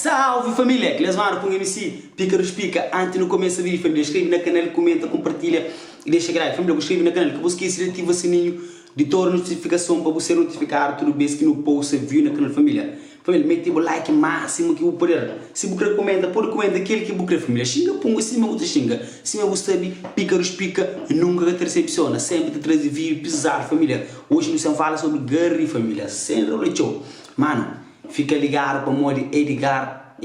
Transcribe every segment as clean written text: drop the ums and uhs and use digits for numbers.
Salve família, que les mano com MC Pícaros Pica. Antes no começo do vídeo, família, inscreve no canal, comenta, compartilha e deixa like. Família, inscreve no canal, que você esquece de ativar o sininho de toda notificação para você notificar tudo bem que no post você viu no canal, família. Família, mete o like máximo que você puder. Se você comenta, pode comentar aquele que você quer, família. Xinga, ponga, se me gusta, xinga. Se me gusta, Pícaros Pica nunca te decepciona. Sempre te traz vídeo pesado, família. Hoje nós vamos falar sobre Gary, família. Sem rolê, mano. Fica ligado para o modo Edgar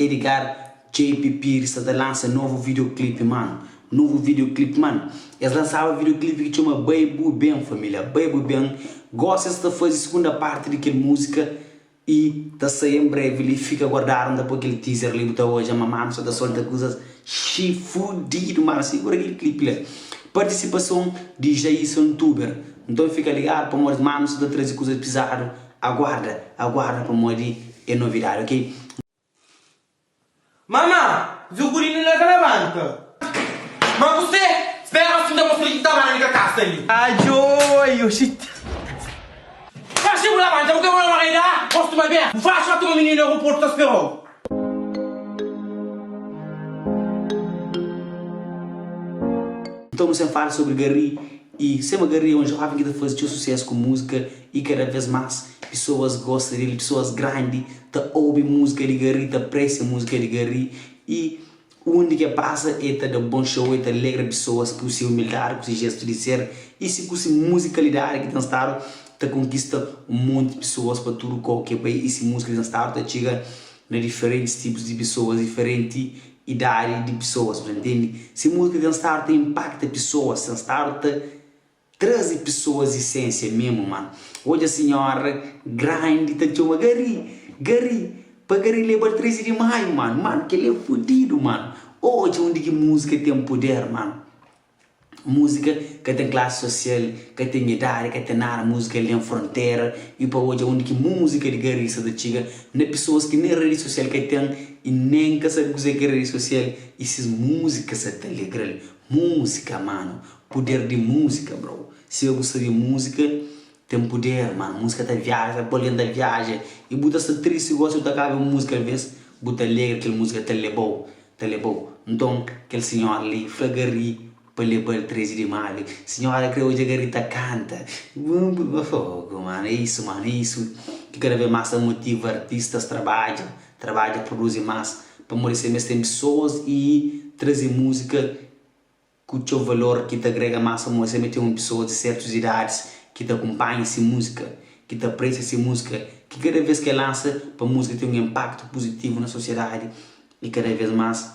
JP Pires está lançando novo videoclipe, mano. Novo videoclipe, mano. Eles lançaram um videoclipe que chama Baby Bem, família. Baby Bem. Gosta de fazer a segunda parte daquela música e está saindo em breve. Ele fica guardado depois aquele teaser ali botou hoje. A mamãe só está solta coisas fudido, mano. Segura aquele clipe lá. Participação de Jason Tuber. Então fica ligado para o modo, mano, só está trazendo coisas pesadas. Aguarda para o modo é novidade, ok? Mamma, zucchini nella caravanca. Ma você, spera che non posso tamanho da casta lì. Ajoio, shit. Facci una mangia, non che vuoi mai da? Posso mai bene. Faccio un menino in aeroporto spero. Então você fala sobre Gary e sempre Gary é um jovem que está fazendo sucesso com música e cada vez mais pessoas gostam dele, pessoas grandes ouvem música de Gary, apreciam música de Gary e onde que passa é dar bom show, é alegra pessoas com seu humildade, com seu gesto de ser e se com sua musicalidade que tem estado conquista um monte de pessoas para tudo qualquer país e se música tem estado chega a diferentes tipos de pessoas, diferente idade de pessoas, entende? Se música tem estado impacta pessoas, tem estado traz pessoas de essência mesmo, mano. Hoje a senhora grande tá chama Gary, para Gary leva 13 de maio, mano. Mano, que ele é fodido, mano. Hoje onde que música tem poder, mano. Música que tem classe social, que tem idade, que tem nada, música ele tem fronteira. E para hoje onde que música de Gary se chega, não é pessoas que nem rede social que tem e nem que sabe que é rede social. E essas músicas se tem legal. Música, mano. Poder de música, bro. Se eu gostar de música, tem poder, mano. Música tá viagem, bolinha da viagem. E buta essa triste, gosta de tocar música, às vezes, buta alegre, aquela música tá levou. Então, aquele senhor ali, flagari, para levar 13 de maio. Senhora que hoje a garita canta. Fogo, mano. É isso, mano. É isso. Que cada vez mais motiva artistas, trabalha, produzem mais. Para morrer mais tem pessoas e trazer música com o seu valor que te agrega mais a música, tem uma pessoa de certas idades que te acompanha essa música, que te aprecia essa música, que cada vez que lança para a música tem um impacto positivo na sociedade e cada vez mais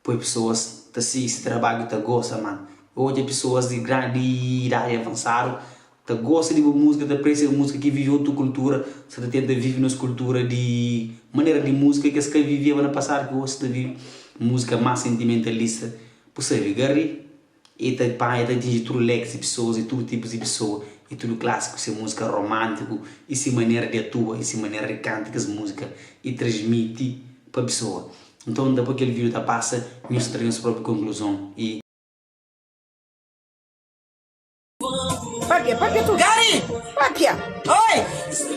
põe pessoas que esse trabalho te gosta, mano. Hoje pessoas de grande idade avançada te gostam de música, te aprecia a música que viveu a tua cultura, você tenta viver na cultura de maneira de música que você vivia no passado, que você vive música mais sentimentalista. Por ser Gary, ele atinge todo leque de pessoas e todo tipo de pessoas, e tudo clássico, essa música romântica, essa maneira de atuar, essa maneira de cantar essa música e transmite para a pessoa. Então, depois que aquele vídeo passa, nós trazemos a própria conclusão. E Para que tu? Gary! Para que? Oi!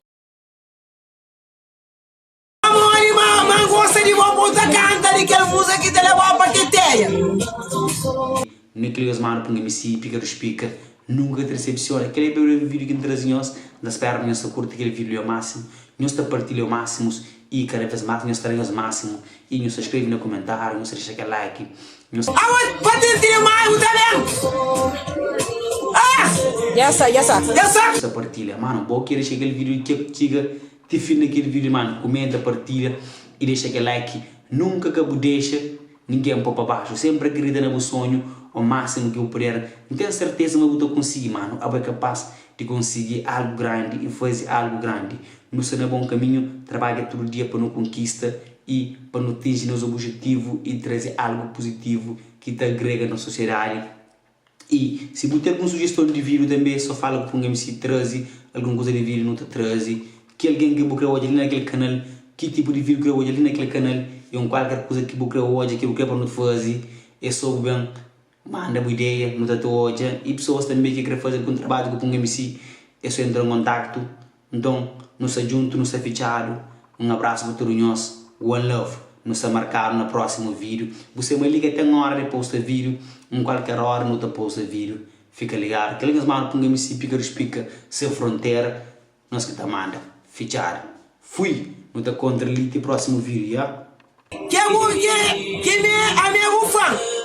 Amore, mamma, gosta de uma puta canta de aquela música que te levou para que teia. não que os mano para MC Pícaros Pica nunca te decepciona. Aquele é o vídeo que trazemos, da espera que nós curta aquele vídeo ao máximo, nós partilha ao máximo e cada vez mais nós estaremos ao máximo e nos inscreve no comentário, nos deixa aquele like. Aonde? Vai ter mais, tá vendo? Yessa. Você partilha, mano, bom que deixa aquele vídeo que chega, te filma aquele vídeo, mano, comenta, partilha e deixa aquele like. Nunca que deixa ninguém para baixo, sempre acredita no meu sonho, o máximo que eu puder. Não tenho certeza que eu vou conseguir, mano. Eu sou capaz de conseguir algo grande e fazer algo grande. Não sei no bom caminho, trabalha todo dia para não conquista e para não atingir nos objetivos e trazer algo positivo que te agrega na sociedade. E se você tem alguma sugestão de vídeo também, só fala com o MC traze, alguma coisa de vídeo não te traze, que alguém que você hoje ali naquele canal, que tipo de vídeo que hoje ali naquele canal, e qualquer coisa que você hoje, que você para não fazer, é só bem, manda uma ideia, não está hoje, e pessoas também que querem fazer com trabalho com o MC, é só entrar em contato. Então, não se junto, não se fechado, um abraço para todos nós, One Love. Nos marcar no próximo vídeo. Você me liga até uma hora de postar vídeo. Em qualquer hora não te posta vídeo. Fica ligado. Que ligas mano, punga-me se pica, explica sem fronteira. Nós que te manda. Fichar. Fui. Não te contra ali no próximo vídeo, já? Que é o que? Que nem a minha ufa?